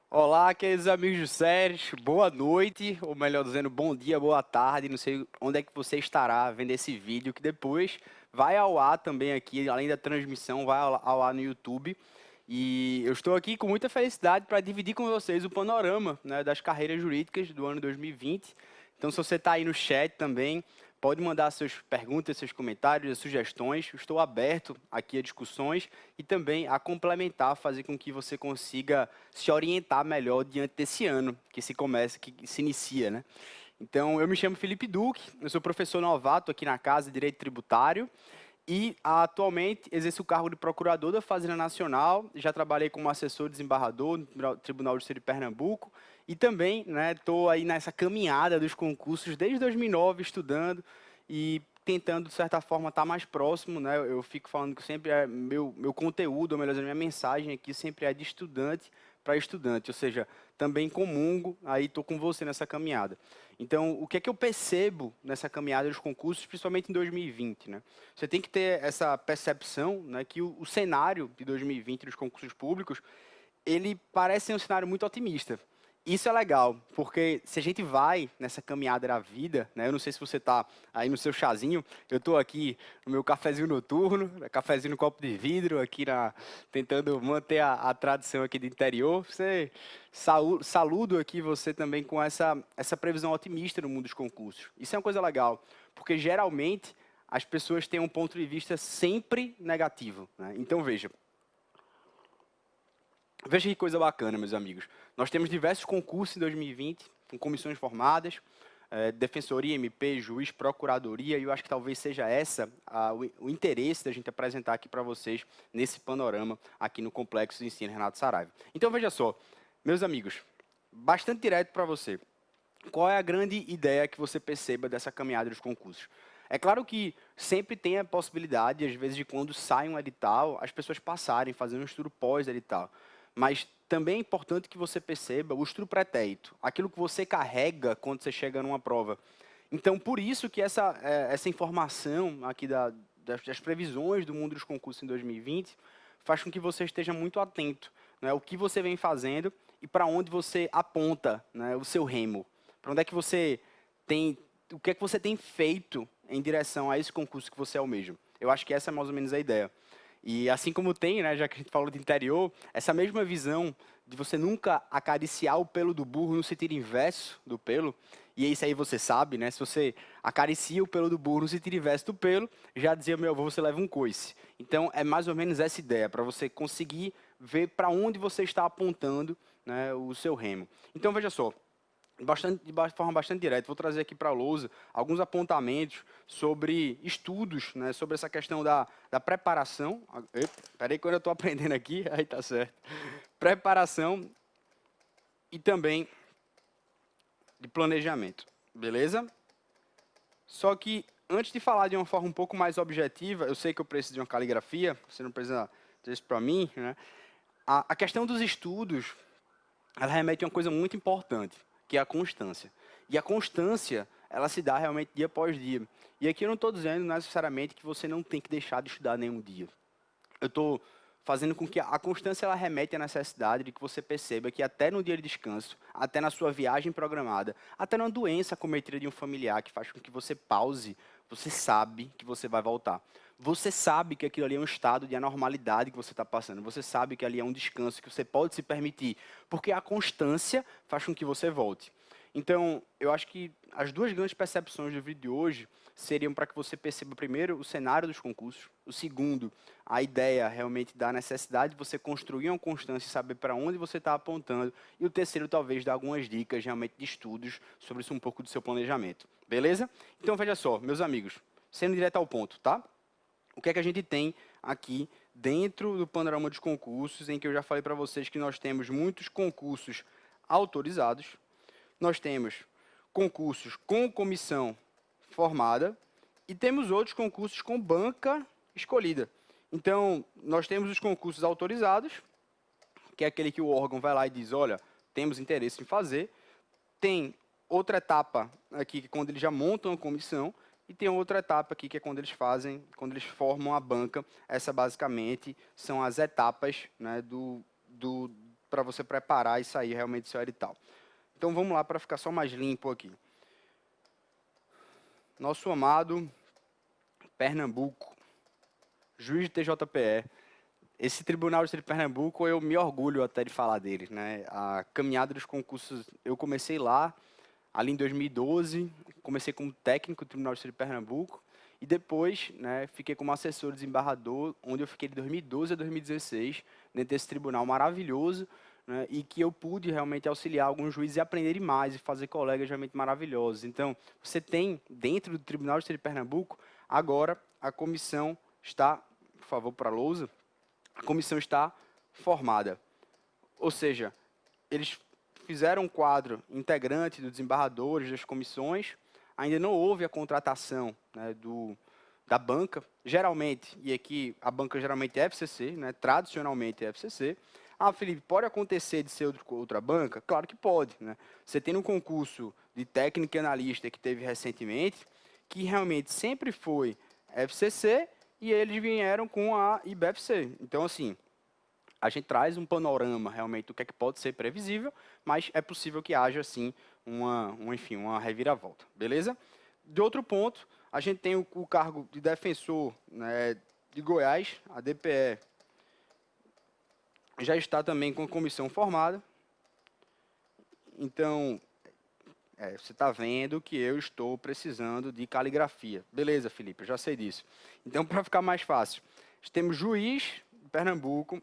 Olá, queridos amigos do SERES, boa noite, ou melhor dizendo, bom dia, boa tarde, não sei onde é que você estará vendo esse vídeo, que depois vai ao ar também aqui, além da transmissão, vai ao ar no YouTube. E eu estou aqui com muita felicidade para dividir com vocês o panorama, né, das carreiras jurídicas do ano 2020. Então, se você está aí no chat também, pode mandar suas perguntas, seus comentários, sugestões. Eu estou aberto aqui a discussões e também a complementar, fazer com que você consiga se orientar melhor diante desse ano que se começa, que se inicia, né? Então, eu me chamo Felipe Duque, eu sou professor novato aqui na Casa de Direito Tributário e atualmente exerço o cargo de procurador da Fazenda Nacional. Já trabalhei como assessor desembargador no Tribunal de Justiça de Pernambuco e também estou aí nessa caminhada dos concursos desde 2009 estudando e tentando, de certa forma, estar mais próximo. Né? Eu fico falando que sempre é meu conteúdo, ou melhor dizendo, minha mensagem aqui sempre é de estudante para estudante, ou seja, também comungo, aí estou com você nessa caminhada. Então, o que é que eu percebo nessa caminhada dos concursos, principalmente em 2020, né? Você tem que ter essa percepção, né, que o cenário de 2020 dos concursos públicos, ele parece ser um cenário muito otimista. Isso é legal, porque se a gente vai nessa caminhada da vida, né, eu não sei se você está aí no seu chazinho, eu estou aqui no meu cafezinho noturno, cafezinho no copo de vidro, aqui tentando manter a tradição aqui do interior. Saludo aqui você também com essa previsão otimista no mundo dos concursos. Isso é uma coisa legal, porque geralmente as pessoas têm um ponto de vista sempre negativo, né? Então, veja que coisa bacana, meus amigos. Nós temos diversos concursos em 2020, com comissões formadas, defensoria, MP, juiz, procuradoria, e eu acho que talvez seja o interesse da gente apresentar aqui para vocês nesse panorama aqui no Complexo de Ensino Renato Saraiva. Então, veja só, meus amigos, bastante direto para você. Qual é a grande ideia que você perceba dessa caminhada dos concursos? É claro que sempre tem a possibilidade, às vezes, de quando sai um edital, as pessoas passarem, fazendo um estudo pós-edital. Mas também é importante que você perceba o estudo pretérito, aquilo que você carrega quando você chega numa prova. Então, por isso que essa informação aqui das previsões do mundo dos concursos em 2020 faz com que você esteja muito atento, né, o que você vem fazendo e para onde você aponta, né, o seu remo. Para onde é que você tem, o que é que você tem feito em direção a esse concurso que você almeja? Eu acho que essa é mais ou menos a ideia. E assim como tem, né, já que a gente falou de interior, essa mesma visão de você nunca acariciar o pelo do burro no sentido inverso do pelo, e isso aí você sabe, né? Se você acaricia o pelo do burro no sentido inverso do pelo, já dizia meu avô, você leva um coice. Então, é mais ou menos essa ideia, para você conseguir ver para onde você está apontando, né, o seu remo. Então, veja só, de forma bastante direta, vou trazer aqui para a lousa alguns apontamentos sobre estudos, né, sobre essa questão da preparação. Espera aí, quando eu estou aprendendo aqui, aí tá certo. Preparação e também de planejamento, beleza? Só que, antes de falar de uma forma um pouco mais objetiva, eu sei que eu preciso de uma caligrafia, você não precisa dizer isso para mim, né? A questão dos estudos, ela remete a uma coisa muito importante, que é a constância. E a constância, ela se dá realmente dia após dia. E aqui eu não estou dizendo necessariamente que você não tem que deixar de estudar nenhum dia. Eu estou fazendo com que a constância ela remete à necessidade de que você perceba que até no dia de descanso, até na sua viagem programada, até numa doença cometida de um familiar que faz com que você pause, você sabe que você vai voltar. Você sabe que aquilo ali é um estado de anormalidade que você está passando. Você sabe que ali é um descanso que você pode se permitir, porque a constância faz com que você volte. Então, eu acho que as duas grandes percepções do vídeo de hoje seriam para que você perceba, primeiro, o cenário dos concursos, o segundo, a ideia realmente da necessidade de você construir uma constância e saber para onde você está apontando, e o terceiro, talvez, dar algumas dicas realmente de estudos sobre isso, um pouco do seu planejamento. Beleza? Então, veja só, meus amigos, sendo direto ao ponto, tá? O que é que a gente tem aqui dentro do panorama dos concursos, em que eu já falei para vocês que nós temos muitos concursos autorizados, nós temos concursos com comissão formada e temos outros concursos com banca escolhida. Então, nós temos os concursos autorizados, que é aquele que o órgão vai lá e diz, olha, temos interesse em fazer. Tem outra etapa aqui, que é quando eles já montam a comissão, e tem outra etapa aqui, que é quando eles formam a banca. Essa, basicamente, são as etapas, né, para você preparar e sair realmente do seu edital. Então, vamos lá para ficar só mais limpo aqui. Nosso amado Pernambuco, juiz de TJPE. Esse Tribunal de Pernambuco, eu me orgulho até de falar dele, né? A caminhada dos concursos, eu comecei lá, ali em 2012, comecei como técnico do Tribunal de Pernambuco, e depois, né, fiquei como assessor desembargador, onde eu fiquei de 2012 a 2016, dentro desse tribunal maravilhoso, né, e que eu pude realmente auxiliar alguns juízes e aprender mais, e fazer colegas realmente maravilhosos. Então, você tem, dentro do Tribunal de Pernambuco, agora a comissão está, por favor, para a lousa, a comissão está formada. Ou seja, eles fizeram um quadro integrante dos desembargadores, das comissões, ainda não houve a contratação, né, da banca, geralmente, e aqui a banca geralmente é FCC, né, tradicionalmente é FCC. Ah, Felipe, pode acontecer de ser outra banca? Claro que pode. Né? Você tem um concurso de técnico e analista que teve recentemente, que realmente sempre foi FCC, e eles vieram com a IBFC. Então, assim, a gente traz um panorama realmente do que é que pode ser previsível, mas é possível que haja, sim, enfim, uma reviravolta. Beleza? De outro ponto, a gente tem o cargo de defensor, né, de Goiás, a DPE já está também com a comissão formada. Então, você está vendo que eu estou precisando de caligrafia. Beleza, Felipe, eu já sei disso. Então, para ficar mais fácil, temos juiz de Pernambuco,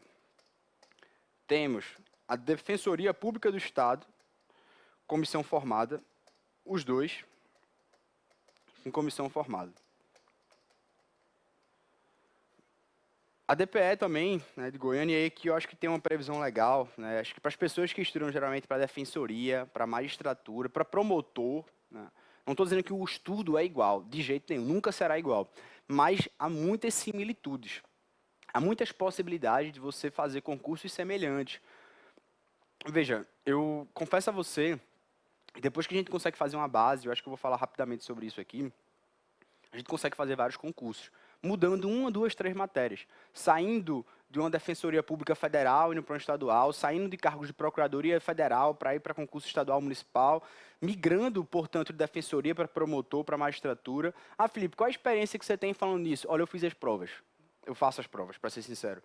temos a Defensoria Pública do Estado, comissão formada, os dois em comissão formada. A DPE também, né, de Goiânia, aí que eu acho que tem uma previsão legal, né, acho que para as pessoas que estudam geralmente para defensoria, para magistratura, para promotor, né, não estou dizendo que o estudo é igual, de jeito nenhum, nunca será igual, mas há muitas similitudes, há muitas possibilidades de você fazer concursos semelhantes. Veja, eu confesso a você, depois que a gente consegue fazer uma base, eu acho que eu vou falar rapidamente sobre isso aqui, a gente consegue fazer vários concursos, mudando uma, duas, três matérias, saindo de uma defensoria pública federal, indo para uma estadual, saindo de cargos de procuradoria federal para ir para concurso estadual municipal, migrando, portanto, de defensoria para promotor, para magistratura. Ah, Felipe, qual a experiência que você tem falando nisso? Olha, eu fiz as provas, eu faço as provas, para ser sincero.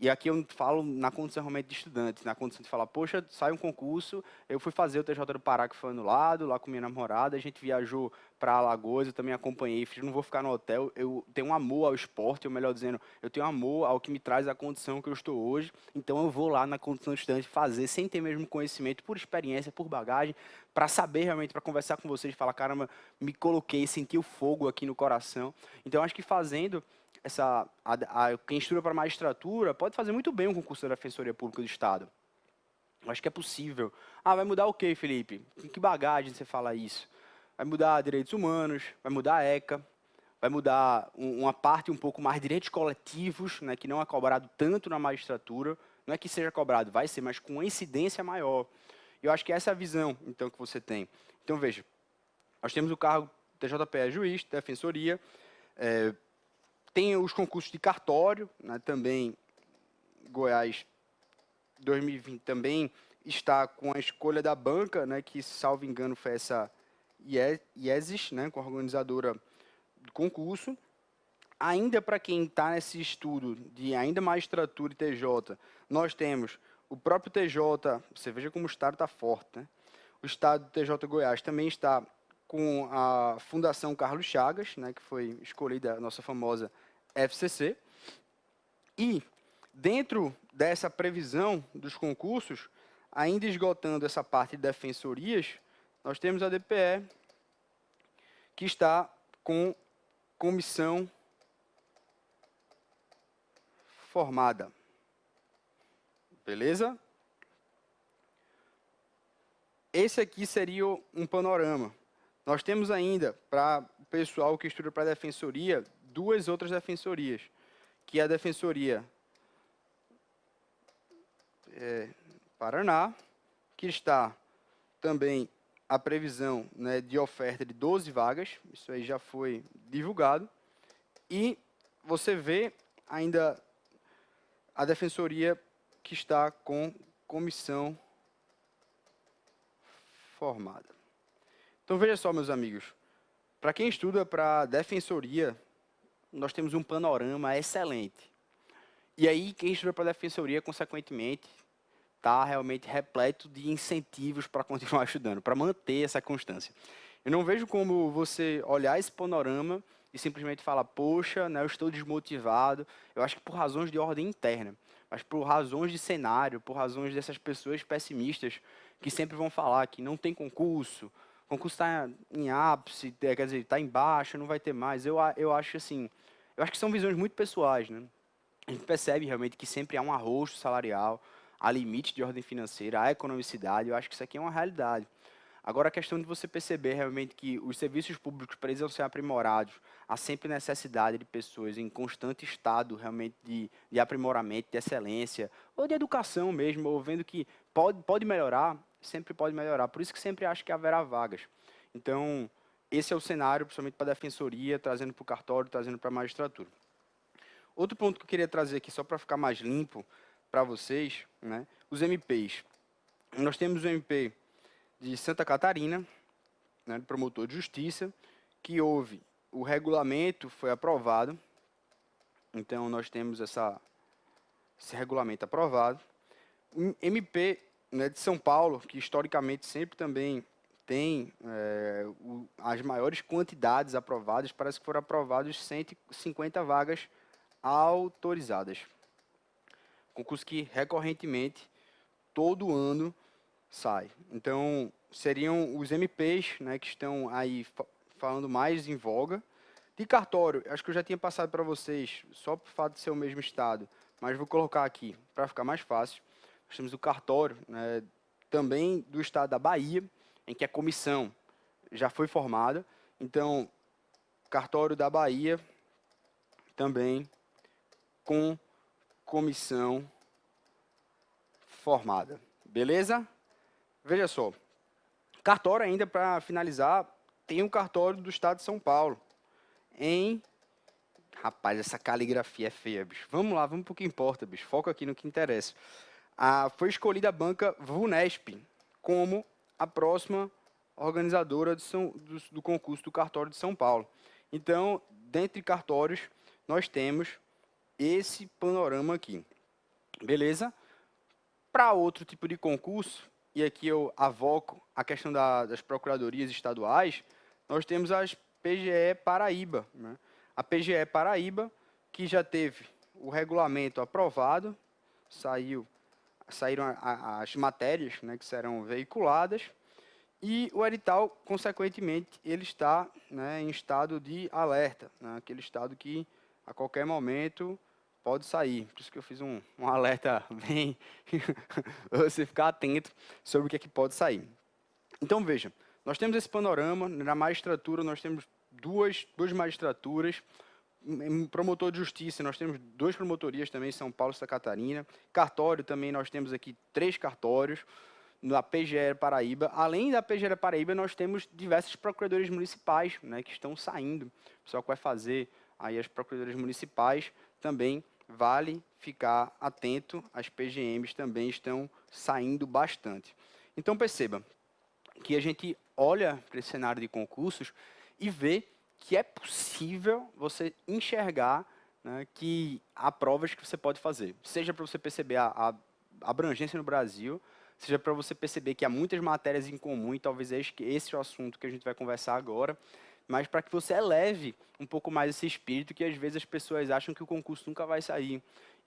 E aqui eu falo na condição realmente de estudante, na condição de falar, poxa, sai um concurso, eu fui fazer o TJ do Pará, que foi anulado, lá com minha namorada, a gente viajou para Alagoas, eu também acompanhei, não vou ficar no hotel, eu tenho um amor ao esporte, ou melhor dizendo, eu tenho amor ao que me traz a condição que eu estou hoje, então eu vou lá na condição de estudante fazer, sem ter mesmo conhecimento, por experiência, por bagagem, para saber realmente, para conversar com vocês, falar, caramba, me coloquei, senti o fogo aqui no coração. Então, acho que fazendo quem estuda para magistratura pode fazer muito bem um concurso da Defensoria Pública do Estado. Eu acho que é possível. Ah, vai mudar o quê, Felipe? Com que bagagem você fala isso? Vai mudar direitos humanos, vai mudar a ECA, vai mudar uma parte um pouco mais de direitos coletivos, né, que não é cobrado tanto na magistratura. Não é que seja cobrado, vai ser, mas com uma incidência maior. Eu acho que essa é a visão, então, que você tem. Então, veja, nós temos o cargo TJPE juiz, defensoria, tem os concursos de cartório, né, também Goiás 2020 também está com a escolha da banca, né, que, salvo engano, foi essa IESIS, né, com a organizadora do concurso. Ainda para quem está nesse estudo de ainda magistratura e TJ, nós temos o próprio TJ, você veja como o Estado está forte, né? O Estado do TJ Goiás também está com a Fundação Carlos Chagas, né, que foi escolhida a nossa famosa FCC. E, dentro dessa previsão dos concursos, ainda esgotando essa parte de defensorias, nós temos a DPE, que está com comissão formada. Beleza? Esse aqui seria um panorama. Nós temos ainda, para o pessoal que estuda para a defensoria, duas outras defensorias, que é a Defensoria Paraná, que está também a previsão, né, de oferta de 12 vagas, isso aí já foi divulgado, e você vê ainda a Defensoria que está com comissão formada. Então, veja só, meus amigos, para quem estuda para a defensoria, nós temos um panorama excelente. E aí, quem estuda para a defensoria, consequentemente, está realmente repleto de incentivos para continuar estudando, para manter essa constância. Eu não vejo como você olhar esse panorama e simplesmente falar, poxa, né, eu estou desmotivado. Eu acho que por razões de ordem interna, mas por razões de cenário, por razões dessas pessoas pessimistas que sempre vão falar que não tem concurso, o concurso está em ápice, quer dizer, está em baixa, não vai ter mais. Eu acho assim, eu acho que são visões muito pessoais, né? A gente percebe realmente que sempre há um arrojo salarial, há limite de ordem financeira, há economicidade. Eu acho que isso aqui é uma realidade. Agora, a questão de você perceber realmente que os serviços públicos precisam ser aprimorados, há sempre necessidade de pessoas em constante estado realmente de aprimoramento, de excelência, ou de educação mesmo, ou vendo que pode melhorar, sempre pode melhorar. Por isso que sempre acho que haverá vagas. Então, esse é o cenário, principalmente para a defensoria, trazendo para o cartório, trazendo para a magistratura. Outro ponto que eu queria trazer aqui, só para ficar mais limpo para vocês, né, os MPs. Nós temos o MP de Santa Catarina, né, do promotor de justiça, que houve o regulamento, foi aprovado. Então, nós temos esse regulamento aprovado. O MP, né, de São Paulo, que historicamente sempre também tem as maiores quantidades aprovadas, parece que foram aprovados 150 vagas autorizadas. Concurso que recorrentemente, todo ano, sai. Então, seriam os MPs, né, que estão aí falando mais em voga. De cartório, acho que eu já tinha passado para vocês, só por fato de ser o mesmo estado, mas vou colocar aqui para ficar mais fácil. Nós temos o cartório, né, também do estado da Bahia, em que a comissão já foi formada. Então, cartório da Bahia também com comissão formada. Beleza? Veja só. Cartório ainda, para finalizar, tem um cartório do estado de São Paulo. Rapaz, essa caligrafia é feia, bicho. Vamos lá, vamos para o que importa, bicho. Foco aqui no que interessa. Foi escolhida a banca VUNESP como a próxima organizadora do concurso do cartório de São Paulo. Então, dentre cartórios, nós temos esse panorama aqui. Beleza? Para outro tipo de concurso, e aqui eu avoco a questão das procuradorias estaduais, nós temos as PGE Paraíba. Né? A PGE Paraíba, que já teve o regulamento aprovado, saíram as matérias, né, que serão veiculadas, e o edital, consequentemente, ele está, né, em estado de alerta, né, aquele estado que a qualquer momento pode sair. Por isso que eu fiz um alerta bem você ficar atento sobre o que é que pode sair. Então, veja, nós temos esse panorama. Na magistratura, nós temos duas magistraturas. Em promotor de justiça, nós temos 2 promotorias também, São Paulo e Santa Catarina. Cartório também, nós temos aqui 3 cartórios. Na PGE Paraíba, além da PGE Paraíba, nós temos diversas procuradorias municipais, né, que estão saindo. O pessoal que vai fazer aí as procuradorias municipais também vale ficar atento, as PGMs também estão saindo bastante. Então, perceba que a gente olha para esse cenário de concursos e vê que é possível você enxergar, né, que há provas que você pode fazer. Seja para você perceber a abrangência no Brasil, seja para você perceber que há muitas matérias em comum, e talvez esse é o assunto que a gente vai conversar agora, mas para que você eleve um pouco mais esse espírito, que às vezes as pessoas acham que o concurso nunca vai sair.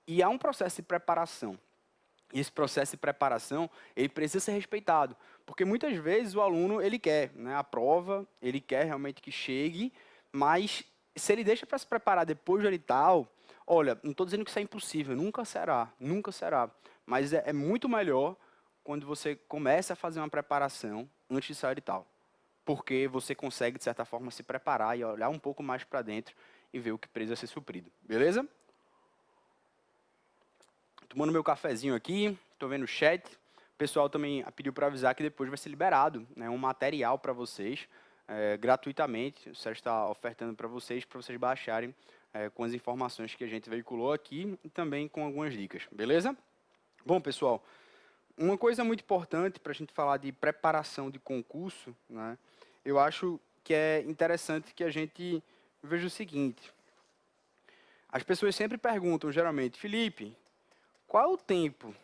E há um processo de preparação. E esse processo de preparação, ele precisa ser respeitado, porque muitas vezes o aluno, ele quer, né, a prova, ele quer realmente que chegue, mas se ele deixa para se preparar depois do edital, olha, não estou dizendo que isso é impossível, nunca será, mas é muito melhor quando você começa a fazer uma preparação antes de sair de tal. Porque você consegue, de certa forma, se preparar e olhar um pouco mais para dentro e ver o que precisa ser suprido. Beleza? Tomando meu cafezinho aqui, estou vendo o chat. O pessoal também pediu para avisar que depois vai ser liberado, né, um material para vocês, gratuitamente. O Sérgio está ofertando para vocês baixarem com as informações que a gente veiculou aqui e também com algumas dicas. Beleza? Bom, pessoal, uma coisa muito importante para a gente falar de preparação de concurso, né, eu acho que é interessante que a gente veja o seguinte. As pessoas sempre perguntam, geralmente, Felipe, qual é o tempo,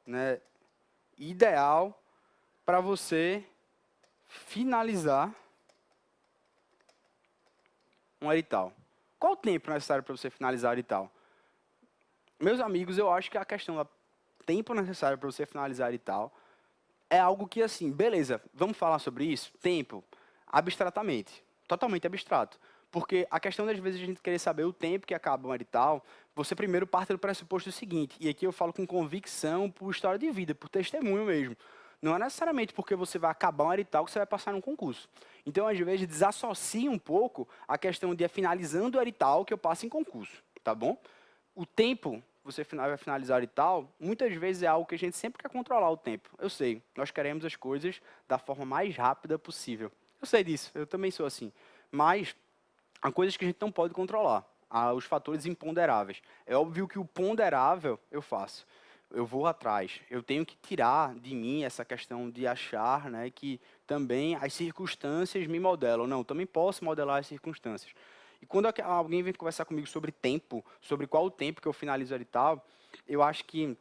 né, ideal para você finalizar um edital? Qual o tempo necessário para você finalizar o edital? Meus amigos, eu acho que a questão do tempo necessário para você finalizar e tal é algo que, assim, beleza, vamos falar sobre isso? Tempo, abstratamente, totalmente abstrato. Porque a questão das vezes a gente querer saber o tempo que acaba um edital, você primeiro parte do pressuposto seguinte, e aqui eu falo com convicção por história de vida, por testemunho mesmo. Não é necessariamente porque você vai acabar um edital que você vai passar num concurso. Então, às vezes, desassocia um pouco a questão de finalizando o edital que eu passo em concurso, tá bom? O tempo, você vai finalizar e tal, muitas vezes é algo que a gente sempre quer controlar o tempo. Eu sei, nós queremos as coisas da forma mais rápida possível. Eu sei disso, eu também sou assim. Mas há coisas que a gente não pode controlar. Há os fatores imponderáveis. É óbvio que o ponderável eu faço. Eu vou atrás. Eu tenho que tirar de mim essa questão de achar, né, que também as circunstâncias me modelam. Não, também posso modelar as circunstâncias. E quando alguém vem conversar comigo sobre tempo, sobre qual o tempo que eu finalizo o edital, eu acho que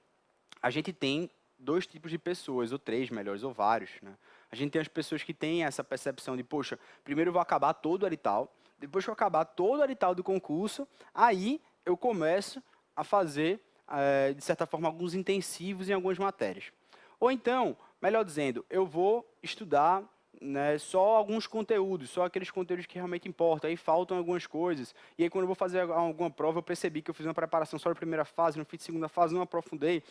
a gente tem dois tipos de pessoas, ou três melhores, ou vários, né? A gente tem as pessoas que têm essa percepção de, poxa, primeiro eu vou acabar todo o edital, depois que eu acabar todo o edital do concurso, aí eu começo a fazer, de certa forma, alguns intensivos em algumas matérias. Ou então, melhor dizendo, eu vou estudar, né, só alguns conteúdos, só aqueles conteúdos que realmente importam, aí faltam algumas coisas, e aí quando eu vou fazer alguma prova, eu percebi que eu fiz uma preparação só da primeira fase, não fiz segunda fase, não aprofundei,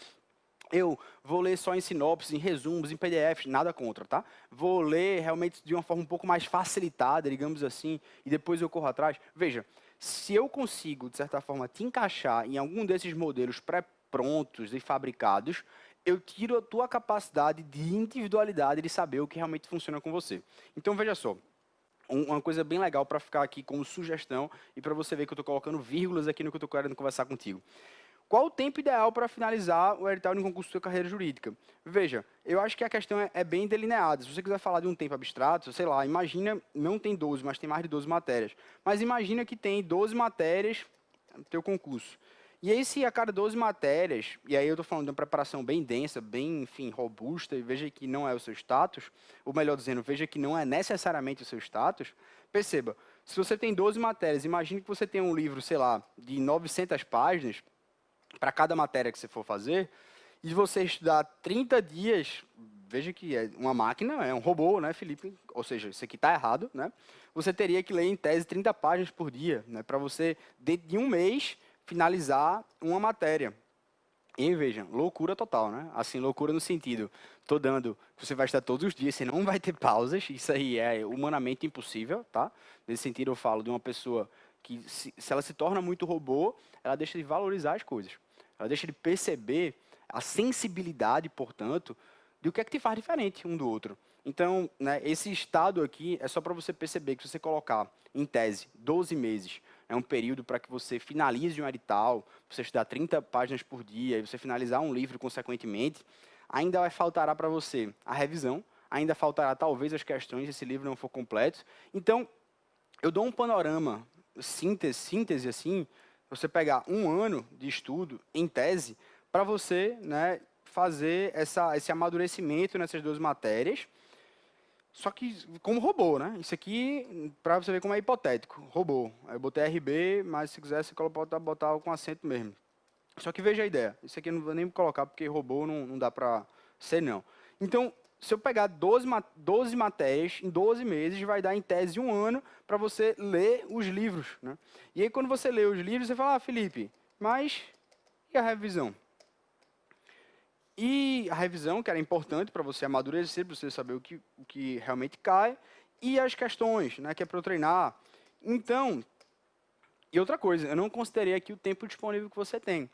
eu vou ler só em sinopses, em resumos, em PDFs, nada contra, tá? Vou ler realmente de uma forma um pouco mais facilitada, digamos assim, e depois eu corro atrás. Veja, se eu consigo, de certa forma, te encaixar em algum desses modelos pré-prontos e fabricados, eu tiro a tua capacidade de individualidade de saber o que realmente funciona com você. Então, veja só, uma coisa bem legal para ficar aqui como sugestão e para você ver que eu estou colocando vírgulas aqui no que eu estou querendo conversar contigo. Qual o tempo ideal para finalizar o edital de um concurso de sua carreira jurídica? Veja, eu acho que a questão é bem delineada. Se você quiser falar de um tempo abstrato, sei lá, imagina, não tem 12, mas tem mais de 12 matérias. Mas imagina que tem 12 matérias no teu concurso. E aí, se a cada 12 matérias, e aí eu estou falando de uma preparação bem densa, bem, enfim, robusta, e veja que não é o seu status, ou melhor dizendo, veja que não é necessariamente o seu status, perceba, se você tem 12 matérias, imagine que você tem um livro, sei lá, de 900 páginas, para cada matéria que você for fazer, e você estudar 30 dias, veja que é uma máquina, é um robô, né, Felipe? Ou seja, isso aqui está errado, né? Você teria que ler, em tese, 30 páginas por dia, né, para você, dentro de um mês, finalizar uma matéria. E vejam, loucura total, né? Assim, loucura no sentido, tô dando, você vai estar todos os dias, você não vai ter pausas, isso aí é humanamente impossível, tá? Nesse sentido eu falo de uma pessoa que, se ela se torna muito robô, ela deixa de valorizar as coisas. Ela deixa de perceber a sensibilidade, portanto, de o que é que te faz diferente um do outro. Então, né, esse estado aqui é só para você perceber que se você colocar, em tese, 12 meses, é um período para que você finalize um edital, você estudar 30 páginas por dia, e você finalizar um livro consequentemente, ainda vai faltará para você a revisão, ainda faltará talvez as questões, se esse livro não for completo. Então, eu dou um panorama, síntese assim, você pegar um ano de estudo, em tese, para você, né, fazer esse amadurecimento nessas duas matérias, só que como robô, né? Isso aqui, para você ver como é hipotético, robô. Aí eu botei RB, mas se quiser você pode botar com acento mesmo. Só que veja a ideia, isso aqui eu não vou nem colocar porque robô não dá para ser não. Então, se eu pegar 12 matérias em 12 meses, vai dar em tese um ano para você ler os livros, né? E aí quando você lê os livros, você fala, Felipe, mas e a revisão? E a revisão, que era importante para você amadurecer, para você saber o que realmente cai, e as questões, né, que é para eu treinar. Então, e outra coisa, eu não considerei aqui o tempo disponível que você tem.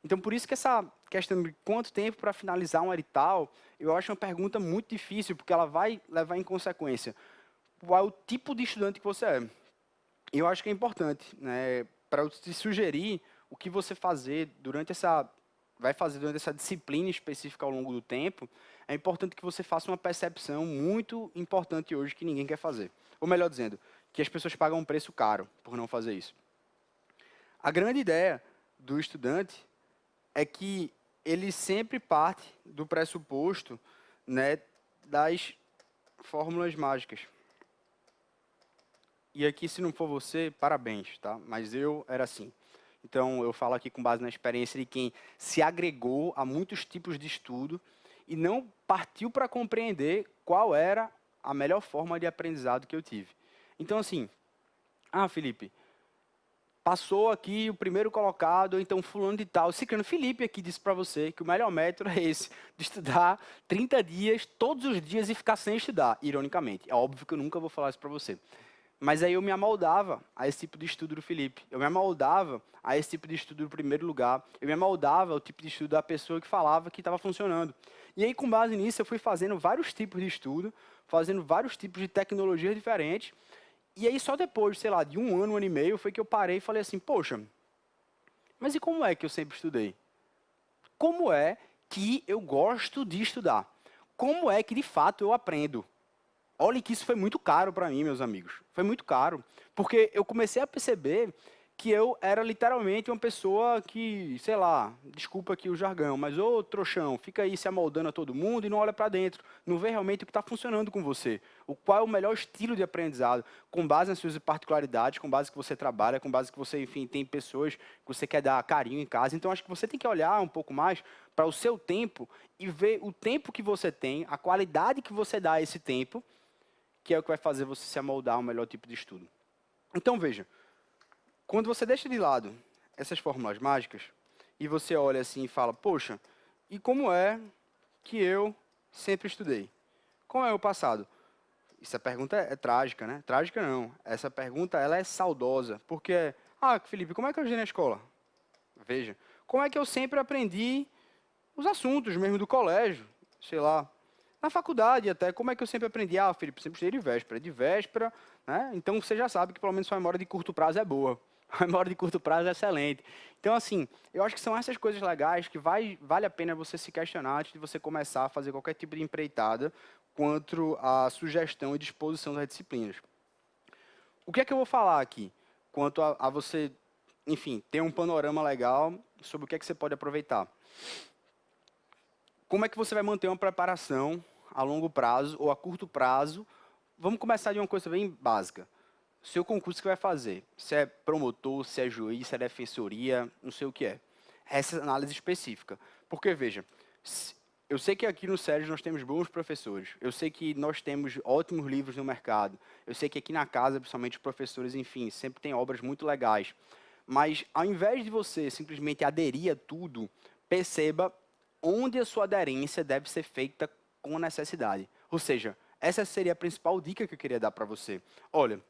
Então, por isso que essa questão de quanto tempo para finalizar um edital, eu acho uma pergunta muito difícil, porque ela vai levar em consequência qual é o tipo de estudante que você é. E eu acho que é importante, né, para eu te sugerir o que você fazer durante essa vai fazer durante essa disciplina específica ao longo do tempo, é importante que você faça uma percepção muito importante hoje que ninguém quer fazer. Ou melhor dizendo, que as pessoas pagam um preço caro por não fazer isso. A grande ideia do estudante é que ele sempre parte do pressuposto, né, das fórmulas mágicas. E aqui, se não for você, parabéns, tá? Mas eu era assim. Então, eu falo aqui com base na experiência de quem se agregou a muitos tipos de estudo e não partiu para compreender qual era a melhor forma de aprendizado que eu tive. Então, assim, Felipe, passou aqui o primeiro colocado, então fulano de tal. Ciclano, Felipe aqui disse para você que o melhor método é esse, de estudar 30 dias, todos os dias e ficar sem estudar, ironicamente. É óbvio que eu nunca vou falar isso para você. Mas aí eu me amoldava a esse tipo de estudo do Felipe. Eu me amoldava a esse tipo de estudo do primeiro lugar. Eu me amoldava ao tipo de estudo da pessoa que falava que estava funcionando. E aí, com base nisso, eu fui fazendo vários tipos de estudo, fazendo vários tipos de tecnologias diferentes. E aí, só depois, sei lá, de um ano e meio, foi que eu parei e falei assim, poxa, mas e como é que eu sempre estudei? Como é que eu gosto de estudar? Como é que, de fato, eu aprendo? Olha que isso foi muito caro para mim, meus amigos. Foi muito caro, porque eu comecei a perceber que eu era literalmente uma pessoa que, sei lá, desculpa aqui o jargão, mas ô trouxão, fica aí se amoldando a todo mundo e não olha para dentro, não vê realmente o que está funcionando com você, qual é o melhor estilo de aprendizado, com base nas suas particularidades, com base que você trabalha, com base que você, enfim, tem pessoas que você quer dar carinho em casa. Então, acho que você tem que olhar um pouco mais para o seu tempo e ver o tempo que você tem, a qualidade que você dá a esse tempo, que é o que vai fazer você se amoldar a um melhor tipo de estudo. Então, veja, quando você deixa de lado essas fórmulas mágicas e você olha assim e fala, poxa, e como é que eu sempre estudei? Como é o passado? Essa pergunta é trágica, né? Trágica não. Essa pergunta ela é saudosa, porque, Felipe, como é que eu estudei na escola? Veja, como é que eu sempre aprendi os assuntos mesmo do colégio? Sei lá, na faculdade até, como é que eu sempre aprendi? Felipe, sempre estudei de véspera, né? Então você já sabe que pelo menos sua memória de curto prazo é boa. A memória de curto prazo é excelente. Então, assim, eu acho que são essas coisas legais que vale a pena você se questionar antes de você começar a fazer qualquer tipo de empreitada quanto à sugestão e disposição das disciplinas. O que é que eu vou falar aqui? Quanto a você, enfim, ter um panorama legal sobre o que é que você pode aproveitar. Como é que você vai manter uma preparação a longo prazo ou a curto prazo? Vamos começar de uma coisa bem básica. Seu concurso que vai fazer, se é promotor, se é juiz, se é defensoria, não sei o que é. Essa análise específica. Porque, veja, eu sei que aqui no SERES nós temos bons professores, eu sei que nós temos ótimos livros no mercado, eu sei que aqui na casa, principalmente os professores, enfim, sempre tem obras muito legais. Mas, ao invés de você simplesmente aderir a tudo, perceba onde a sua aderência deve ser feita com necessidade. Ou seja, essa seria a principal dica que eu queria dar para você. Olha,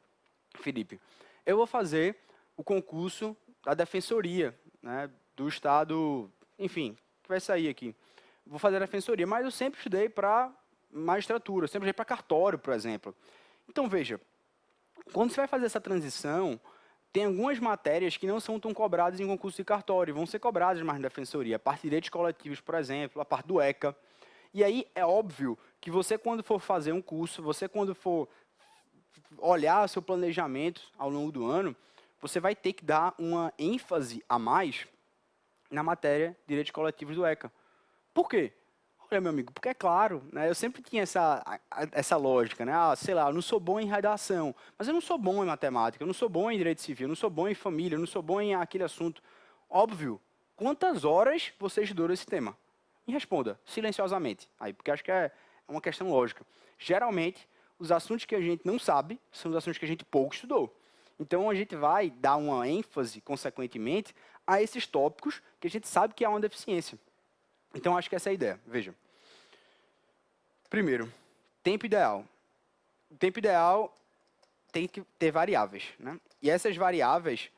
Felipe, eu vou fazer o concurso da defensoria, né, do Estado, enfim, que vai sair aqui. Vou fazer a defensoria, mas eu sempre estudei para magistratura, sempre estudei para cartório, por exemplo. Então, veja, quando você vai fazer essa transição, tem algumas matérias que não são tão cobradas em concurso de cartório, vão ser cobradas mais na defensoria, a parte de direitos coletivos, por exemplo, a parte do ECA. E aí é óbvio que você, quando for fazer um curso, você, quando for olhar seu planejamento ao longo do ano, você vai ter que dar uma ênfase a mais na matéria de direitos coletivos do ECA. Por quê? Olha, meu amigo, porque é claro, né, eu sempre tinha essa lógica, né? Sei lá, eu não sou bom em redação, mas eu não sou bom em matemática, eu não sou bom em direito civil, eu não sou bom em família, eu não sou bom em aquele assunto. Óbvio, quantas horas você estudou esse tema? E responda, silenciosamente, aí, porque acho que é uma questão lógica. Geralmente, os assuntos que a gente não sabe são os assuntos que a gente pouco estudou. Então, a gente vai dar uma ênfase, consequentemente, a esses tópicos que a gente sabe que há uma deficiência. Então, acho que essa é a ideia. Veja. Primeiro, tempo ideal. O tempo ideal tem que ter variáveis, né? E essas variáveis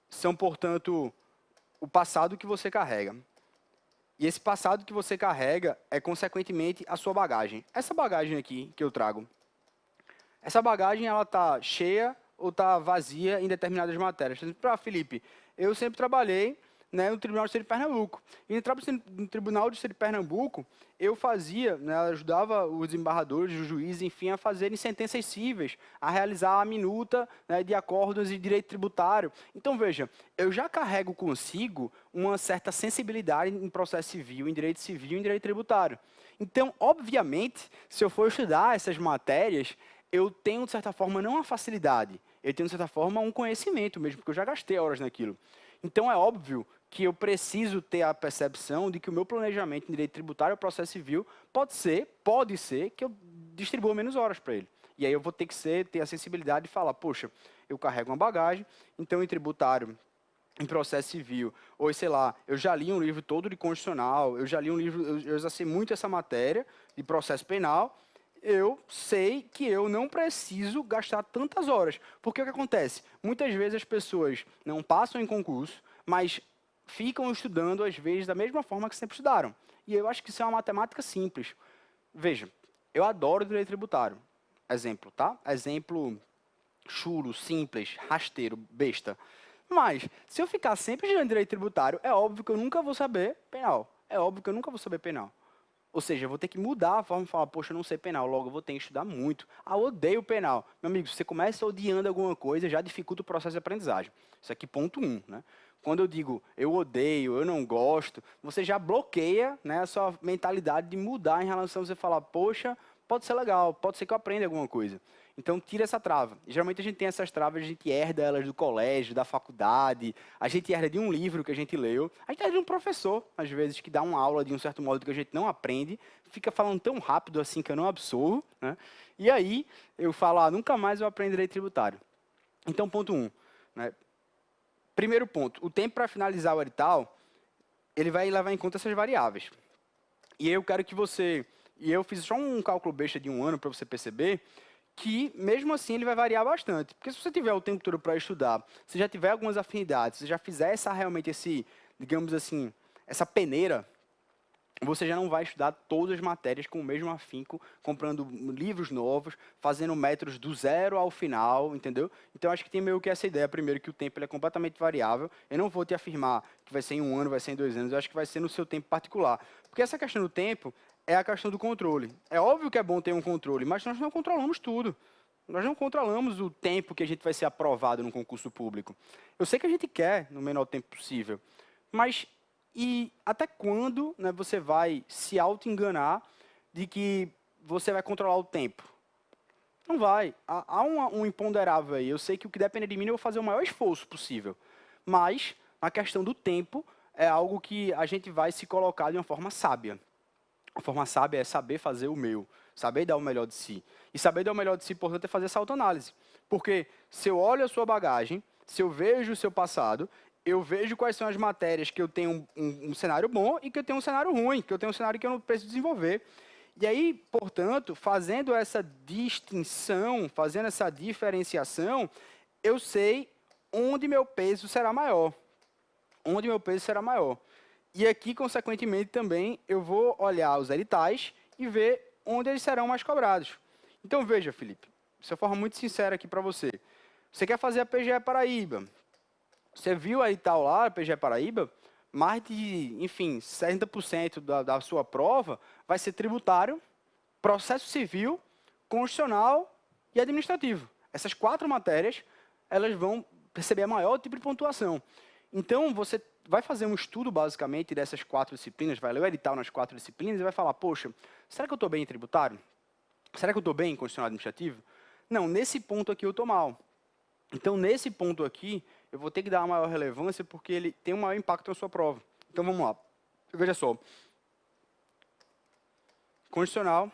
são, portanto, o passado que você carrega. E esse passado que você carrega é, consequentemente, a sua bagagem. Essa bagagem aqui que eu trago, essa bagagem, ela está cheia ou está vazia em determinadas matérias. Por exemplo, Felipe, eu sempre trabalhei né, no Tribunal de Justiça de Pernambuco. E entrava no Tribunal de Justiça de Pernambuco, eu fazia, né, ajudava os desembargadores, os juízes, enfim, a fazerem sentenças cíveis, a realizar a minuta, né, de acordos de direito tributário. Então, veja, eu já carrego consigo uma certa sensibilidade em processo civil, em direito civil e em direito tributário. Então, obviamente, se eu for estudar essas matérias, eu tenho, de certa forma, não uma facilidade, eu tenho, de certa forma, um conhecimento mesmo, porque eu já gastei horas naquilo. Então, é óbvio que eu preciso ter a percepção de que o meu planejamento em direito tributário ou processo civil pode ser que eu distribua menos horas para ele. E aí eu vou ter que ter a sensibilidade de falar, poxa, eu carrego uma bagagem, então em tributário, em processo civil, ou sei lá, eu já li um livro todo de constitucional, eu já li um livro, eu já sei muito essa matéria de processo penal, eu sei que eu não preciso gastar tantas horas. Porque o que acontece? Muitas vezes as pessoas não passam em concurso, mas ficam estudando, às vezes, da mesma forma que sempre estudaram. E eu acho que isso é uma matemática simples. Veja, eu adoro direito tributário. Exemplo, tá? Exemplo chulo, simples, rasteiro, besta. Mas, se eu ficar sempre estudando direito tributário, é óbvio que eu nunca vou saber penal. É óbvio que eu nunca vou saber penal. Ou seja, eu vou ter que mudar a forma de falar, poxa, eu não sei penal, logo eu vou ter que estudar muito. Ah, eu odeio penal. Meu amigo, se você começa odiando alguma coisa, já dificulta o processo de aprendizagem. Isso aqui, ponto 1, né? Quando eu digo eu odeio, eu não gosto, você já bloqueia, né, a sua mentalidade de mudar em relação a você falar, poxa, pode ser legal, pode ser que eu aprenda alguma coisa. Então, tira essa trava. E, geralmente, a gente tem essas travas, a gente herda elas do colégio, da faculdade, a gente herda de um livro que a gente leu, a gente herda de um professor, às vezes, que dá uma aula de um certo modo que a gente não aprende, fica falando tão rápido assim que eu não absorvo, né? E aí, eu falo, nunca mais eu aprendo direito tributário. Então, ponto 1, né? Primeiro ponto, o tempo para finalizar o edital, ele vai levar em conta essas variáveis. E eu quero que você... E eu fiz só um cálculo besta de 1 ano para você perceber que, mesmo assim, ele vai variar bastante. Porque se você tiver o tempo todo para estudar, se já tiver algumas afinidades, se já fizer realmente digamos assim, essa peneira, você já não vai estudar todas as matérias com o mesmo afinco, comprando livros novos, fazendo métodos do zero ao final, entendeu? Então, acho que tem meio que essa ideia, primeiro, que o tempo ele é completamente variável. Eu não vou te afirmar que vai ser em 1 ano, vai ser em 2 anos, eu acho que vai ser no seu tempo particular. Porque essa questão do tempo é a questão do controle. É óbvio que é bom ter um controle, mas nós não controlamos tudo. Nós não controlamos o tempo que a gente vai ser aprovado no concurso público. Eu sei que a gente quer no menor tempo possível, mas e até quando, né, você vai se auto-enganar de que você vai controlar o tempo? Não vai. Há um imponderável aí. Eu sei que o que depender de mim eu vou fazer o maior esforço possível. Mas a questão do tempo é algo que a gente vai se colocar de uma forma sábia. A forma sábia é saber fazer o meu, saber dar o melhor de si. E saber dar o melhor de si, portanto, é fazer essa autoanálise. Porque se eu olho a sua bagagem, se eu vejo o seu passado, eu vejo quais são as matérias que eu tenho um cenário bom e que eu tenho um cenário ruim, que eu tenho um cenário que eu não preciso desenvolver. E aí, portanto, fazendo essa distinção, fazendo essa diferenciação, eu sei onde meu peso será maior. Onde meu peso será maior. E aqui, consequentemente, também eu vou olhar os editais e ver onde eles serão mais cobrados. Então, veja, Felipe, de uma forma muito sincera aqui para você. Você quer fazer a PGE Paraíba. Você viu aí tal lá, a PGE Paraíba, mais de, enfim, 60% da sua prova vai ser tributário, processo civil, constitucional e administrativo. Essas 4 matérias, elas vão receber a maior tipo de pontuação. Então, você vai fazer um estudo, basicamente, dessas 4 disciplinas, vai ler o edital nas 4 disciplinas e vai falar, poxa, será que eu estou bem em tributário? Será que eu estou bem em constitucional administrativo? Não, nesse ponto aqui eu estou mal. Então, nesse ponto aqui, eu vou ter que dar uma maior relevância porque ele tem um maior impacto na sua prova. Então, vamos lá. Veja só. Constitucional.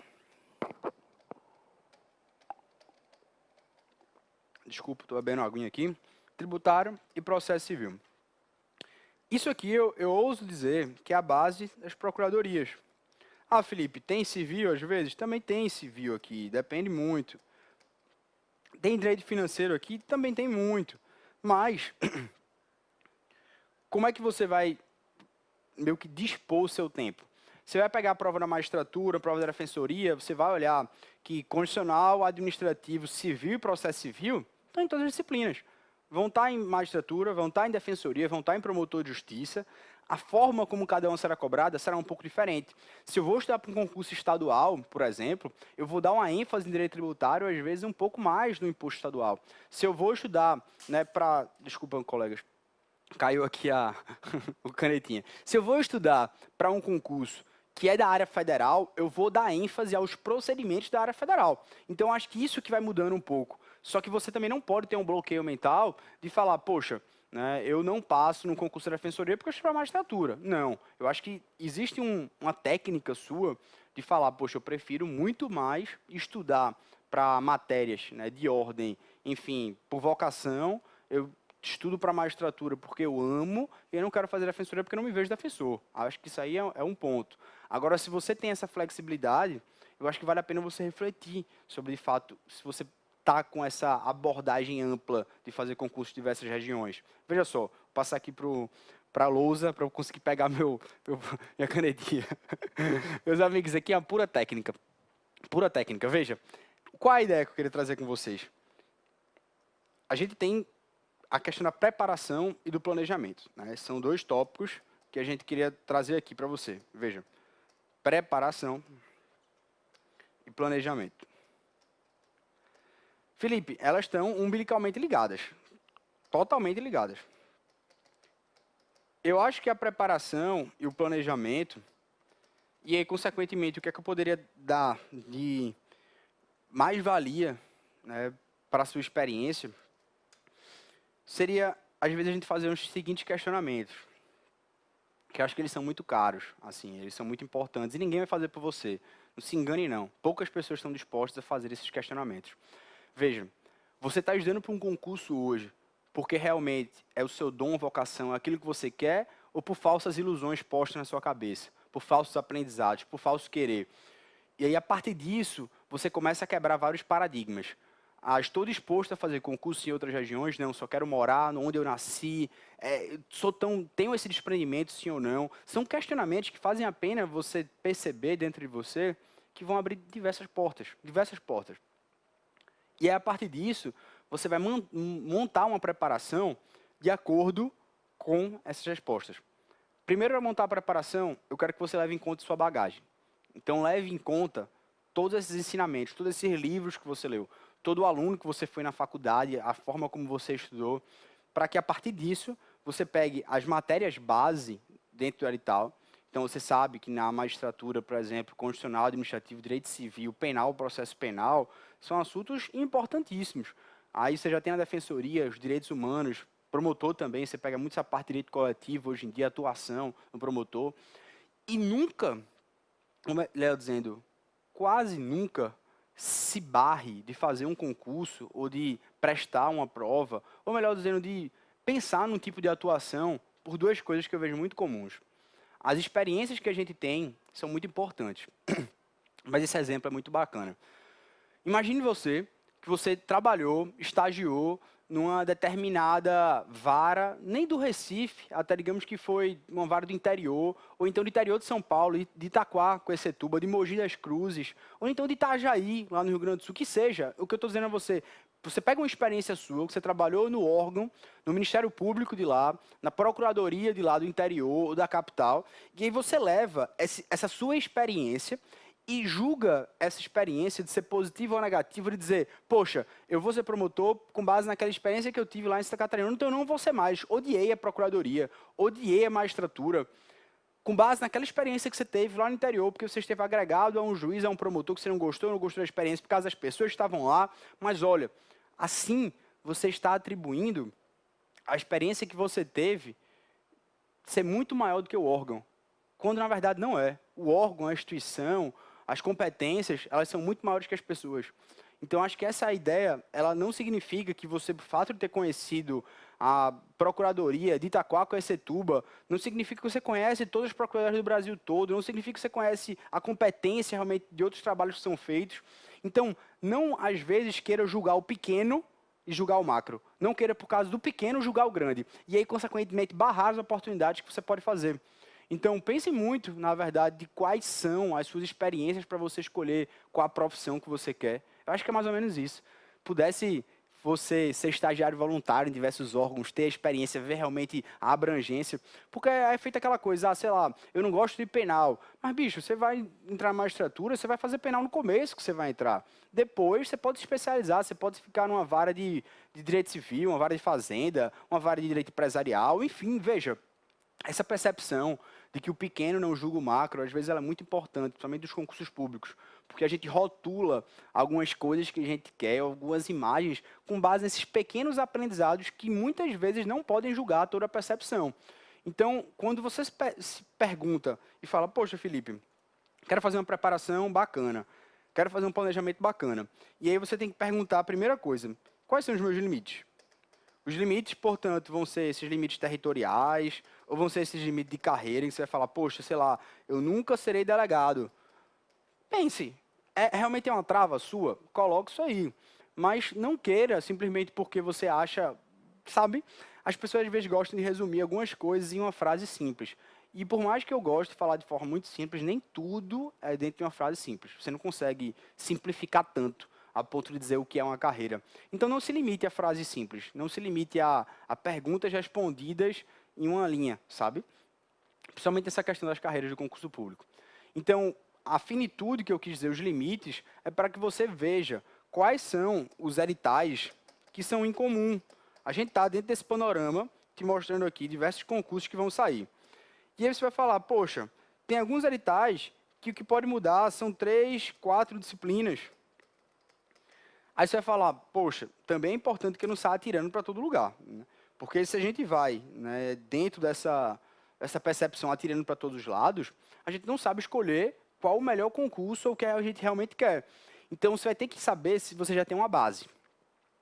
Desculpa, estou bebendo uma aguinha aqui. Tributário e processo civil. Isso aqui eu ouso dizer que é a base das procuradorias. Ah, Felipe, tem civil às vezes? Também tem civil aqui, depende muito. Tem direito financeiro aqui? Também tem muito. Mas, como é que você vai meio que dispor o seu tempo? Você vai pegar a prova da magistratura, a prova da defensoria, você vai olhar que constitucional, administrativo, civil e processo civil estão em todas as disciplinas. vão estar em magistratura, vão estar em defensoria, vão estar em promotor de justiça. A forma como cada uma será cobrada será um pouco diferente. Se eu vou estudar para um concurso estadual, por exemplo, eu vou dar uma ênfase em direito tributário, às vezes um pouco mais no imposto estadual. Se eu vou estudar, né, para... Desculpa, colegas, caiu aqui o canetinha. Se eu vou estudar para um concurso que é da área federal, eu vou dar ênfase aos procedimentos da área federal. Então, acho que isso que vai mudando um pouco. Só que você também não pode ter um bloqueio mental de falar, poxa, né, eu não passo no concurso de defensoria porque eu estou para magistratura. Não, eu acho que existe uma técnica sua de falar, poxa, eu prefiro muito mais estudar para matérias, né, de ordem, enfim, por vocação, eu estudo para magistratura porque eu amo e eu não quero fazer defensoria porque eu não me vejo defensor. Acho que isso aí é um ponto. Agora, se você tem essa flexibilidade, eu acho que vale a pena você refletir sobre, de fato, se você está com essa abordagem ampla de fazer concurso em diversas regiões. Veja só, vou passar aqui para a lousa para eu conseguir pegar minha canetinha. Meus amigos, aqui é a pura técnica. Pura técnica. Veja, qual a ideia que eu queria trazer com vocês? A gente tem a questão da preparação e do planejamento, né? São dois tópicos que a gente queria trazer aqui para você. Veja, preparação e planejamento. Felipe, elas estão umbilicalmente ligadas, totalmente ligadas. Eu acho que a preparação e o planejamento, e aí, consequentemente, o que é que eu poderia dar de mais-valia, né, para a sua experiência, seria, às vezes, a gente fazer os seguintes questionamentos, que eu acho que eles são muito caros, assim, eles são muito importantes, e ninguém vai fazer por você. Não se engane, não. Poucas pessoas estão dispostas a fazer esses questionamentos. Veja, você está estudando para um concurso hoje porque realmente é o seu dom, vocação, é aquilo que você quer, ou por falsas ilusões postas na sua cabeça, por falsos aprendizados, por falso querer. E aí, a partir disso, você começa a quebrar vários paradigmas. Ah, estou disposto a fazer concurso em outras regiões? Não, só quero morar onde eu nasci. Tenho esse desprendimento, sim ou não? São questionamentos que fazem a pena você perceber dentro de você que vão abrir diversas portas, diversas portas. E aí, a partir disso, você vai montar uma preparação de acordo com essas respostas. Primeiro, para montar a preparação, eu quero que você leve em conta sua bagagem. Então, leve em conta todos esses ensinamentos, todos esses livros que você leu, todo o aluno que você foi na faculdade, a forma como você estudou, para que, a partir disso, você pegue as matérias base dentro do edital. Então, você sabe que na magistratura, por exemplo, constitucional, administrativo, direito civil, penal, processo penal, são assuntos importantíssimos. Aí você já tem a defensoria, os direitos humanos, promotor também, você pega muito essa parte de direito coletivo, hoje em dia, atuação no promotor. E nunca, como Léo dizendo, quase nunca se barre de fazer um concurso ou de prestar uma prova, ou melhor dizendo, de pensar num tipo de atuação por duas coisas que eu vejo muito comuns. As experiências que a gente tem são muito importantes, mas esse exemplo é muito bacana. Imagine que você trabalhou, estagiou numa determinada vara, nem do Recife, até digamos que foi uma vara do interior, ou então do interior de São Paulo, de Itaquá, Coecetuba, de Mogi das Cruzes, ou então de Itajaí, lá no Rio Grande do Sul, que seja. O que eu estou dizendo a você, você pega uma experiência sua, que você trabalhou no órgão, no Ministério Público de lá, na Procuradoria de lá do interior, ou da capital, e aí você leva essa sua experiência e julga essa experiência de ser positiva ou negativa, de dizer, poxa, eu vou ser promotor com base naquela experiência que eu tive lá em Santa Catarina, então eu não vou ser mais. Odiei a procuradoria, odiei a magistratura, com base naquela experiência que você teve lá no interior, porque você esteve agregado a um juiz, a um promotor, que você não gostou da experiência, por causa das pessoas que estavam lá, mas olha, assim você está atribuindo a experiência que você teve ser muito maior do que o órgão, quando na verdade não é. O órgão, a instituição, as competências, elas são muito maiores que as pessoas. Então, acho que essa ideia, ela não significa que você, por fato de ter conhecido a Procuradoria de Itaquá, Coecetuba, não significa que você conhece todas as procuradorias do Brasil todo, não significa que você conhece a competência realmente de outros trabalhos que são feitos. Então, não, às vezes, queira julgar o pequeno e julgar o macro. Não queira, por causa do pequeno, julgar o grande. E aí, consequentemente, barrar as oportunidades que você pode fazer. Então, pense muito, na verdade, de quais são as suas experiências para você escolher qual a profissão que você quer. Eu acho que é mais ou menos isso. Pudesse você ser estagiário voluntário em diversos órgãos, ter a experiência, ver realmente a abrangência, porque é feita aquela coisa, sei lá, eu não gosto de penal, mas, bicho, você vai entrar na magistratura, você vai fazer penal no começo que você vai entrar. Depois, você pode se especializar, você pode ficar numa vara de direito civil, uma vara de fazenda, uma vara de direito empresarial, enfim, veja, essa percepção de que o pequeno não julga o macro, às vezes ela é muito importante, principalmente dos concursos públicos, porque a gente rotula algumas coisas que a gente quer, algumas imagens, com base nesses pequenos aprendizados que muitas vezes não podem julgar toda a percepção. Então, quando você se pergunta e fala, poxa, Felipe, quero fazer uma preparação bacana, quero fazer um planejamento bacana, e aí você tem que perguntar a primeira coisa, quais são os meus limites? Os limites, portanto, vão ser esses limites territoriais, ou vão ser esses limites de carreira, em que você vai falar, poxa, sei lá, eu nunca serei delegado. Pense, realmente é uma trava sua? Coloque isso aí. Mas não queira, simplesmente porque você acha, sabe? As pessoas às vezes gostam de resumir algumas coisas em uma frase simples. E por mais que eu goste de falar de forma muito simples, nem tudo é dentro de uma frase simples. Você não consegue simplificar tanto a ponto de dizer o que é uma carreira. Então não se limite a frases simples, não se limite a perguntas respondidas em uma linha, sabe? Principalmente essa questão das carreiras do concurso público. Então, a finitude que eu quis dizer, os limites, é para que você veja quais são os editais que são em comum. A gente está dentro desse panorama, te mostrando aqui diversos concursos que vão sair. E aí você vai falar, poxa, tem alguns editais que o que pode mudar são 3, 4 disciplinas. Aí você vai falar, poxa, também é importante que eu não saia atirando para todo lugar. Né? Porque se a gente vai, né, dentro dessa percepção atirando para todos os lados, a gente não sabe escolher qual o melhor concurso ou o que a gente realmente quer. Então, você vai ter que saber se você já tem uma base.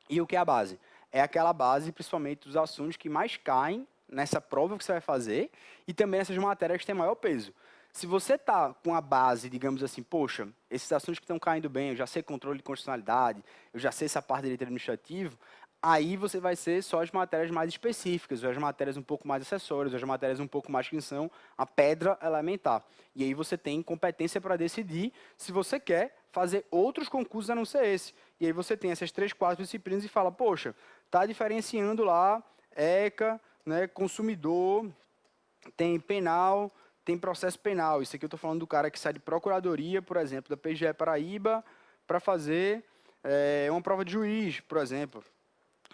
E o que é a base? É aquela base, principalmente, dos assuntos que mais caem nessa prova que você vai fazer e também nessas matérias que têm maior peso. Se você está com a base, digamos assim, poxa, esses assuntos que estão caindo bem, eu já sei controle de constitucionalidade, eu já sei essa parte de direito administrativo, aí você vai ser só as matérias mais específicas, ou as matérias um pouco mais acessórias, ou as matérias um pouco mais que são a pedra elementar. E aí você tem competência para decidir se você quer fazer outros concursos a não ser esse. E aí você tem essas 3, 4 disciplinas e fala, poxa, está diferenciando lá ECA, né, consumidor, tem penal, tem processo penal. Isso aqui eu estou falando do cara que sai de procuradoria, por exemplo, da PGE Paraíba, para fazer uma prova de juiz, por exemplo.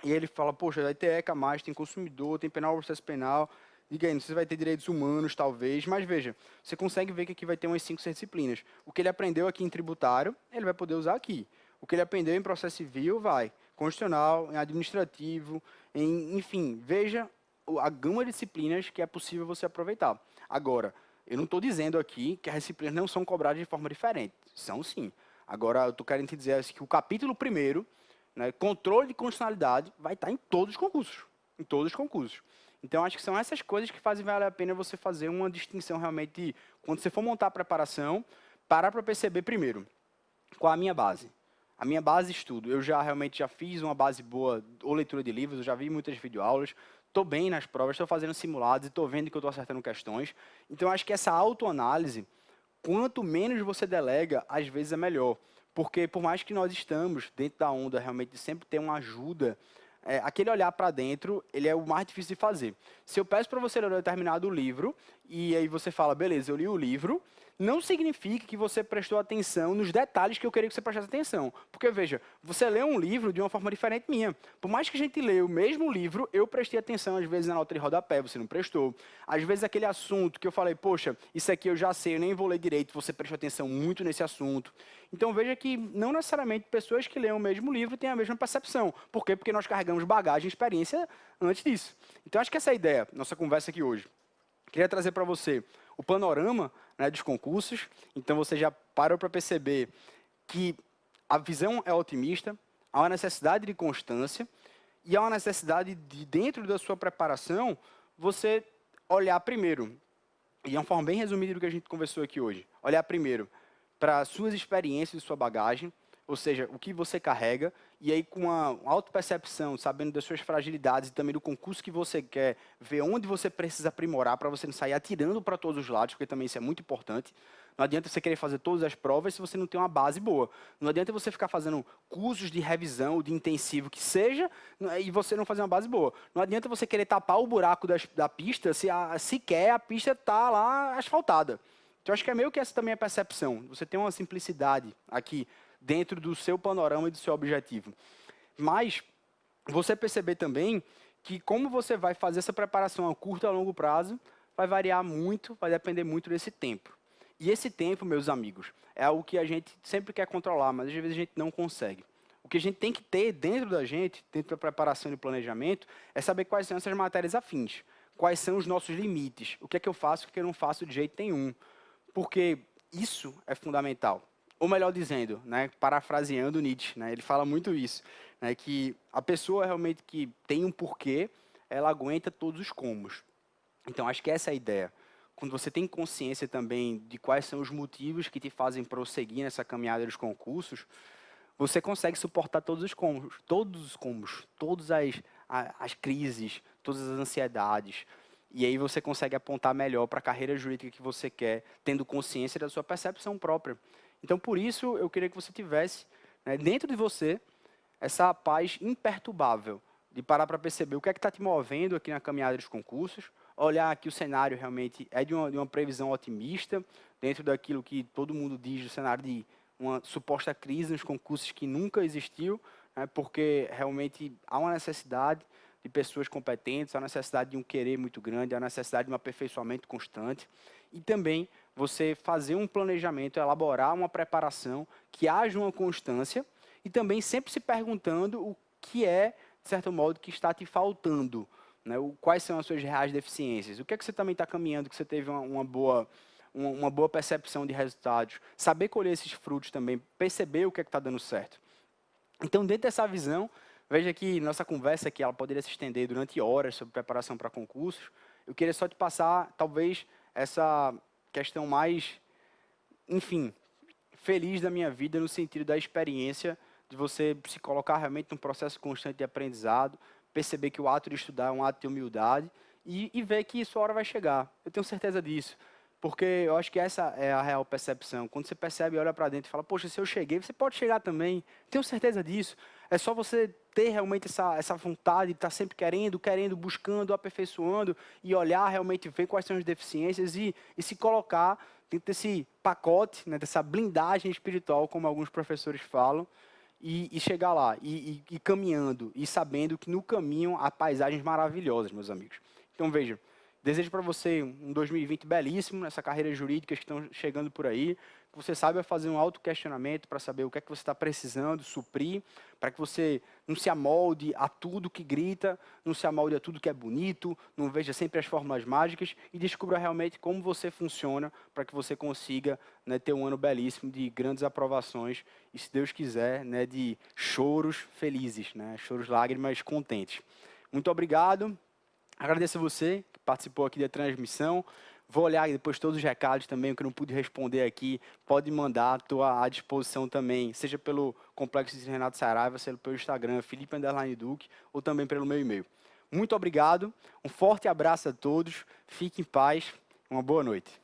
E ele fala, poxa, vai ter ECA mais, tem consumidor, tem penal, processo penal. Diga aí, você vai ter direitos humanos, talvez. Mas veja, você consegue ver que aqui vai ter umas 5, 6 disciplinas. O que ele aprendeu aqui em tributário, ele vai poder usar aqui. O que ele aprendeu em processo civil, vai. Constitucional, em administrativo, enfim, veja a gama de disciplinas que é possível você aproveitar. Agora, eu não estou dizendo aqui que as disciplinas não são cobradas de forma diferente. São sim. Agora, eu estou querendo te dizer que o capítulo 1º, né, controle de constitucionalidade, vai estar em todos os concursos. Em todos os concursos. Então, acho que são essas coisas que fazem valer a pena você fazer uma distinção realmente, quando você for montar a preparação, parar para perceber primeiro, qual é a minha base. A minha base de estudo, eu realmente já fiz uma base boa, ou leitura de livros, eu já vi muitas videoaulas, estou bem nas provas, estou fazendo simulados e estou vendo que eu estou acertando questões. Então, acho que essa autoanálise, quanto menos você delega, às vezes é melhor. Porque, por mais que nós estamos dentro da onda, realmente, de sempre ter uma ajuda, aquele olhar para dentro, ele é o mais difícil de fazer. Se eu peço para você ler um determinado livro, e aí você fala, beleza, eu li o livro, não significa que você prestou atenção nos detalhes que eu queria que você prestasse atenção. Porque, veja, você lê um livro de uma forma diferente minha. Por mais que a gente leia o mesmo livro, eu prestei atenção, às vezes, na nota de rodapé, você não prestou. Às vezes, aquele assunto que eu falei, poxa, isso aqui eu já sei, eu nem vou ler direito, você prestou atenção muito nesse assunto. Então, veja que não necessariamente pessoas que leem o mesmo livro têm a mesma percepção. Por quê? Porque nós carregamos bagagem e experiência antes disso. Então, acho que essa é a ideia, nossa conversa aqui hoje. Queria trazer para você o panorama, né, dos concursos. Então, você já parou para perceber que a visão é otimista, há uma necessidade de constância e há uma necessidade de, dentro da sua preparação, você olhar primeiro, e é uma forma bem resumida do que a gente conversou aqui hoje, olhar primeiro para suas experiências e sua bagagem, ou seja, o que você carrega, e aí com uma autopercepção, sabendo das suas fragilidades e também do concurso que você quer, ver onde você precisa aprimorar para você não sair atirando para todos os lados, porque também isso é muito importante. Não adianta você querer fazer todas as provas se você não tem uma base boa. Não adianta você ficar fazendo cursos de revisão, de intensivo, que seja, e você não fazer uma base boa. Não adianta você querer tapar o buraco da pista se sequer a pista está lá asfaltada. Então, acho que é meio que essa também é a percepção. Você tem uma simplicidade aqui dentro do seu panorama e do seu objetivo. Mas você perceber também que como você vai fazer essa preparação a curto e a longo prazo, vai variar muito, vai depender muito desse tempo. E esse tempo, meus amigos, é algo que a gente sempre quer controlar, mas às vezes a gente não consegue. O que a gente tem que ter dentro da gente, dentro da preparação e do planejamento, é saber quais são essas matérias afins, quais são os nossos limites, o que é que eu faço e o que eu não faço de jeito nenhum. Porque isso é fundamental. Ou melhor dizendo, né, parafraseando Nietzsche, né, ele fala muito isso, né, que a pessoa realmente que tem um porquê, ela aguenta todos os comos. Então, acho que essa é a ideia. Quando você tem consciência também de quais são os motivos que te fazem prosseguir nessa caminhada dos concursos, você consegue suportar todos os combos, todas as crises, todas as ansiedades. E aí você consegue apontar melhor para a carreira jurídica que você quer, tendo consciência da sua percepção própria. Então, por isso, eu queria que você tivesse, né, dentro de você, essa paz imperturbável, de parar para perceber o que é que está te movendo aqui na caminhada dos concursos, olhar que o cenário realmente é de uma previsão otimista, dentro daquilo que todo mundo diz do cenário de uma suposta crise nos concursos que nunca existiu, né, porque realmente há uma necessidade de pessoas competentes, há uma necessidade de um querer muito grande, há uma necessidade de um aperfeiçoamento constante, e também você fazer um planejamento, elaborar uma preparação, que haja uma constância, e também sempre se perguntando o que é, de certo modo, que está te faltando, né? Quais são as suas reais deficiências, o que é que você também está caminhando, que você teve uma boa percepção de resultados, saber colher esses frutos também, perceber o que é que está dando certo. Então, dentro dessa visão, veja que nossa conversa aqui ela poderia se estender durante horas sobre preparação para concursos. Eu queria só te passar, talvez, essa questão mais, enfim, feliz da minha vida, no sentido da experiência de você se colocar realmente num processo constante de aprendizado, perceber que o ato de estudar é um ato de humildade e ver que sua hora vai chegar. Eu tenho certeza disso. Porque eu acho que essa é a real percepção. Quando você percebe, olha para dentro e fala, poxa, se eu cheguei, você pode chegar também. Tenho certeza disso. É só você ter realmente essa vontade de estar sempre querendo, buscando, aperfeiçoando e olhar realmente, ver quais são as deficiências e se colocar dentro desse pacote, né, dessa blindagem espiritual, como alguns professores falam, e chegar lá, e caminhando, e sabendo que no caminho há paisagens maravilhosas, meus amigos. Então, vejam, desejo para você um 2020 belíssimo, nessa carreira jurídica que estão chegando por aí, que você saiba fazer um autoquestionamento para saber o que é que você está precisando suprir, para que você não se amolde a tudo que grita, não se amolde a tudo que é bonito, não veja sempre as fórmulas mágicas e descubra realmente como você funciona para que você consiga, né, ter um ano belíssimo de grandes aprovações e, se Deus quiser, né, de choros felizes, né, choros, lágrimas contentes. Muito obrigado. Agradeço a você que participou aqui da transmissão. Vou olhar depois todos os recados também, o que eu não pude responder aqui. Pode mandar, estou à disposição também, seja pelo Complexo de Renato Saraiva, seja pelo Instagram, Felipe_Duque, ou também pelo meu e-mail. Muito obrigado, um forte abraço a todos, fique em paz, uma boa noite.